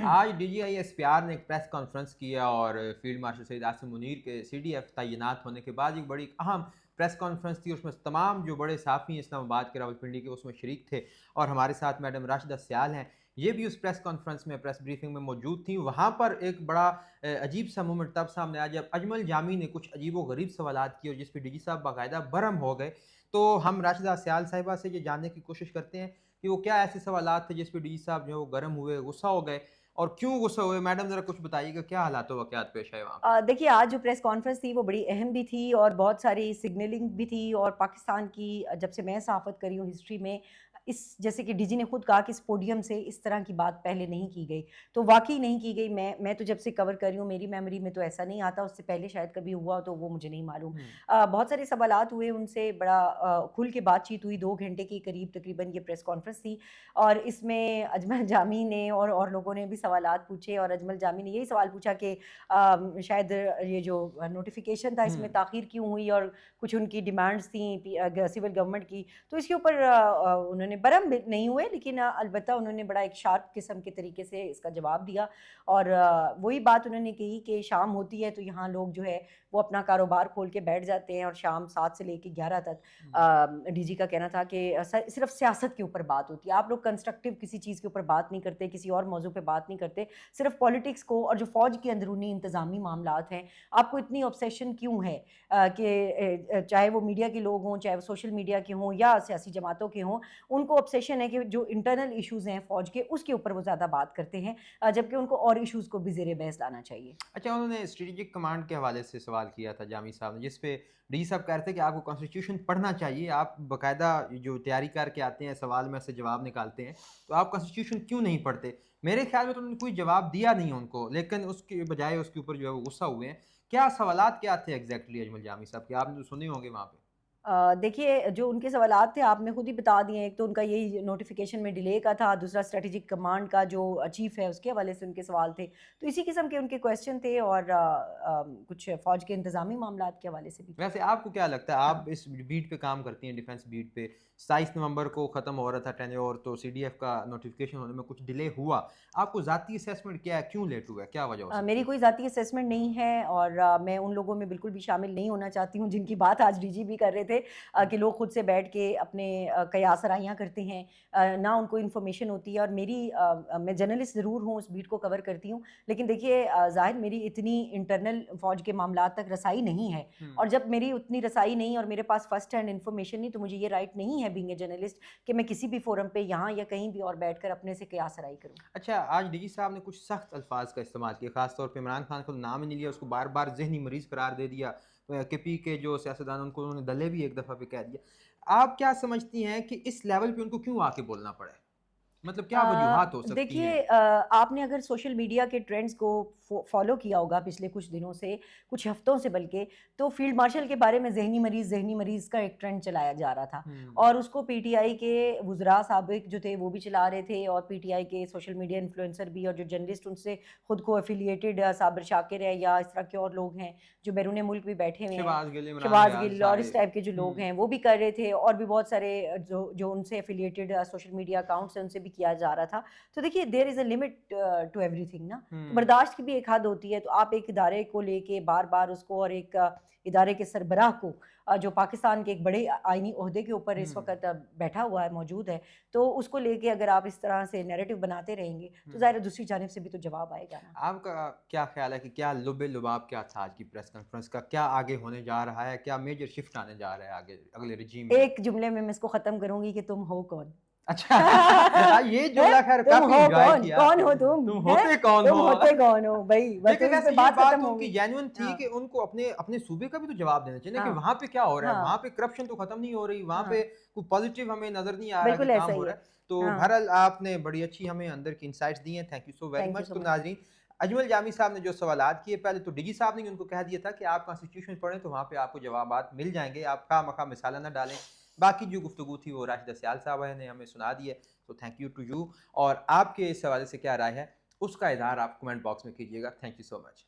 آج D G I S P R نے ایک پریس کانفرنس کیا اور فیلڈ مارشل سید عاصم منیر کے سی ڈی ایف تعینات ہونے کے بعد ایک بڑی اہم پریس کانفرنس تھی. اس میں تمام جو بڑے صحافی ہیں اسلام آباد کے راولپنڈی کے اس میں شریک تھے اور ہمارے ساتھ میڈم راشدہ سیال ہیں, یہ بھی اس پریس کانفرنس میں پریس بریفنگ میں موجود تھیں. وہاں پر ایک بڑا عجیب سا مومنٹ تب سامنے آیا جب اجمل جامی نے کچھ عجیب و غریب سوالات کیے اور جس پہ ڈی جی صاحب باقاعدہ برہم ہو گئے. تو ہم راشدہ سیال صاحبہ سے یہ جاننے کی کوشش کرتے ہیں کہ وہ کیا ایسے سوالات تھے جس پہ ڈی جی صاحب جو گرم ہوئے, غصہ ہو گئے, اور کیوں غصہ ہوئے. میڈم ذرا کچھ بتائیے گا کیا حالات و واقعات پیش آئے وہاں پہ. دیکھیے آج جو پریس کانفرنس تھی وہ بڑی اہم بھی تھی اور بہت ساری سگنلنگ بھی تھی, اور پاکستان کی جب سے میں صحافت کری ہوں ہسٹری میں اس جیسے کہ ڈی جی نے خود کہا کہ اس پوڈیم سے اس طرح کی بات پہلے نہیں کی گئی, تو واقعی نہیں کی گئی. میں تو جب سے کور کر رہی ہوں میری میموری میں تو ایسا نہیں آتا, اس سے پہلے شاید کبھی ہوا تو وہ مجھے نہیں معلوم. بہت سارے سوالات ہوئے ان سے, بڑا کھل کے بات چیت ہوئی, 2 گھنٹے کے قریب تقریباً یہ پریس کانفرنس تھی, اور اس میں اجمل جامی نے اور لوگوں نے بھی سوالات پوچھے. اور اجمل جامی نے یہی سوال پوچھا کہ شاید یہ جو نوٹیفیکیشن تھا اس میں تاخیر کیوں ہوئی, اور کچھ ان کی ڈیمانڈز تھیں سول گورنمنٹ کی, تو اس کے اوپر انہوں نے برہم نہیں ہوئے, لیکن البتہ انہوں نے بڑا ایک شارپ قسم کے طریقے سے اس کا جواب دیا. اور وہی بات انہوں نے کہی کہ شام ہوتی ہے تو یہاں لوگ جو ہے وہ اپنا کاروبار کھول کے بیٹھ جاتے ہیں, اور شام 7 سے لے کے 11 تک ڈی جی کا کہنا تھا کہ صرف سیاست کے اوپر بات ہوتی ہے, آپ لوگ کنسٹرکٹیو کسی چیز کے اوپر بات نہیں کرتے, کسی اور موضوع پہ بات نہیں کرتے, صرف پالیٹکس کو اور جو فوج کے اندرونی انتظامی معاملات ہیں آپ کو اتنی obsession کیوں ہے کہ چاہے وہ میڈیا کے لوگ ہوں, چاہے وہ سوشل میڈیا کے ہوں یا سیاسی جماعتوں کے ہوں, ان کو obsession ہے کہ جو انٹرنل ایشوز ہیں فوج کے اس کے اوپر وہ زیادہ بات کرتے ہیں, جبکہ ان کو اور ایشوز کو بھی زیر بحث لانا چاہیے. اچھا, انہوں نے اسٹریٹجک کمانڈ کے حوالے سے سوال کیا تھا جامی صاحب نے, جس پہ ڈی جی صاحب کہہ رہے تھے کہ آپ کو کانسٹیٹیوشن پڑھنا چاہیے, آپ باقاعدہ جو تیاری کر کے آتے ہیں سوال میں سے جواب نکالتے ہیں, تو آپ کانسٹیٹیوشن کیوں نہیں پڑھتے. میرے خیال میں تو انہوں نے کوئی جواب دیا نہیں ان کو, لیکن اس کے بجائے اس کے اوپر جو ہے وہ غصہ ہوئے ہیں. کیا سوالات کیا تھے ایگزیکٹلی اجمل جامی صاحب کے, آپ نے تو سنے ہوں گے وہاں پہ. دیکھیے جو ان کے سوالات تھے آپ نے خود ہی بتا دیے, ایک تو ان کا یہی نوٹیفیکیشن میں ڈیلے کا تھا, دوسرا اسٹریٹجک کمانڈ کا جو چیف ہے اس کے حوالے سے ان کے سوال تھے, تو اسی قسم کے ان کے کویشچن تھے, اور کچھ فوج کے انتظامی معاملات کے حوالے سے بھی. ویسے آپ کو کیا لگتا ہے, آپ اس بیٹ پہ کام کرتی ہیں ڈیفنس بیٹ پہ, 27 نومبر کو ختم ہو رہا تھا ٹینیور, تو سی ڈی ایف کا نوٹیفیکیشن ہونے میں کچھ ڈیلے ہوا, آپ کو ذاتی اسیسمنٹ کیا ہے, کیوں لیٹ ہوا ہے, کیا وجہ ہو سکتی ہے؟ میری کوئی ذاتی اسیسمنٹ نہیں ہے, اور میں ان لوگوں میں بالکل بھی شامل نہیں ہونا چاہتی ہوں جن کی بات آج ڈی جی بھی کر رہے تھے کہ لوگ خود سے بیٹھ کے اپنے قیاس آرائیاں کرتے ہیں, نہ ان کو انفارمیشن ہوتی ہے. اور میں جرنلسٹ ضرور ہوں, اس بیٹ کو کور کرتی ہوں, لیکن دیکھیے ظاہر میری اتنی انٹرنل فوج کے معاملات تک رسائی نہیں ہے, اور جب میری اتنی رسائی نہیں اور میرے پاس فرسٹ ہینڈ انفارمیشن نہیں, تو مجھے یہ رائٹ نہیں ہے بینگ اے جرنلسٹ کہ میں کسی بھی فورم پہ یہاں یا کہیں بھی اور بیٹھ کر اپنے سے قیاس آرائی کروں. اچھا, آج ڈی جی صاحب نے کچھ سخت الفاظ کا استعمال کیا, خاص طور پہ عمران خان کو نام ہی نہیں لیا, اس کو بار بار ذہنی مریض قرار دے دیا, کے پی کے جو سیاستدان ان کو انہوں نے دلے بھی ایک دفعہ پہ کہہ دیا. آپ کیا سمجھتی ہیں کہ اس لیول پہ ان کو کیوں آ کے بولنا پڑا ہے, مطلب کیا وجوہات ہو سکتی ہیں؟ دیکھیے آپ نے اگر سوشل میڈیا کے ٹرینڈز کو فالو کیا ہوگا پچھلے کچھ دنوں سے, کچھ ہفتوں سے بلکہ, تو فیلڈ مارشل کے بارے میں ذہنی مریض کا ایک ٹرینڈ چلایا جا رہا تھا, اور اس کو پی ٹی آئی کے وزراء سابق جو تھے وہ بھی چلا رہے تھے, اور پی ٹی آئی کے سوشل میڈیا انفلوئنسر بھی, اور جو جرنلسٹ ان سے خود کو ایفیلیٹڈ صابر شاکر ہے یا اس طرح کے اور لوگ ہیں جو بیرون ملک بھی بیٹھے ہوئے ہیں, شہباز گل اور اس ٹائپ کے جو لوگ ہیں وہ بھی کر رہے تھے, اور بھی بہت سارے جو ان سے ایفیلیٹڈ سوشل میڈیا اکاؤنٹس ہیں ان سے بھی کیا جا رہا تھا. تو دیکھیے there is a limit to everything نا, برداشت کی بھی ایک حد ہوتی ہے. تو آپ ایک ادارے کو لے کے بار بار اس کو, اور ایک ادارے کے سربراہ کو جو پاکستان کے ایک بڑے آئینی عہدے کے اوپر اس وقت بیٹھا ہوا ہے, موجود ہے, تو اس کو لے کے اگر آپ اس طرح سے نیریٹو بناتے رہیں گے تو ظاہر دوسری جانب سے بھی تو جواب آئے گا نا. آپ کا کیا خیال ہے کہ کیا لب لباب کیا تھا آج کی پریس کانفرنس کا, کیا آگے ہونے جا رہا ہے, کیا میجر شفٹ آنے جا رہا ہے آگے اگلے رجیم میں؟ ایک جملے میں اس کو ختم کروں گی کہ تم ہو کون. اچھا, یہ جملہ خیر کافی انجوائے کیا. کون ہو تم ہوتے کون ہو, تم ہوتے کون ہو بھائی, لیکن ویسے یہ بات ان کی ہوگی. جینوئن تھی کہ ان کو اپنے صوبے کا بھی تو جواب دینا چاہیے کہ وہاں پہ کیا ہو رہا ہے, وہاں پہ کرپشن تو ختم نہیں ہو رہی, وہاں پہ کوئی پازیٹیو ہمیں نظر نہیں آ رہا کہ کام ہو رہا ہے. تو بہرحال آپ نے بڑی اچھی ہمیں اندر کی انسائٹس دی ہیں, thank you so very much. تو ناظرین, اجمل جامی صاحب نے جو سوالات کیے, پہلے تو ڈی جی صاحب نے ان کو کہہ دیا تھا کہ آپ کانسٹیٹیوشن پڑھیں تو وہاں پہ آپ کو جوابات مل جائیں گے, آپ خواہ مخواہ مثالہ نہ ڈالیں. باقی جو گفتگو تھی وہ راشدہ سیال صاحبہ نے ہمیں سنا دی ہے, تو تھینک یو ٹو یو. اور آپ کے اس حوالے سے کیا رائے ہے اس کا اظہار آپ کمنٹ باکس میں کیجیے گا. Thank you so much.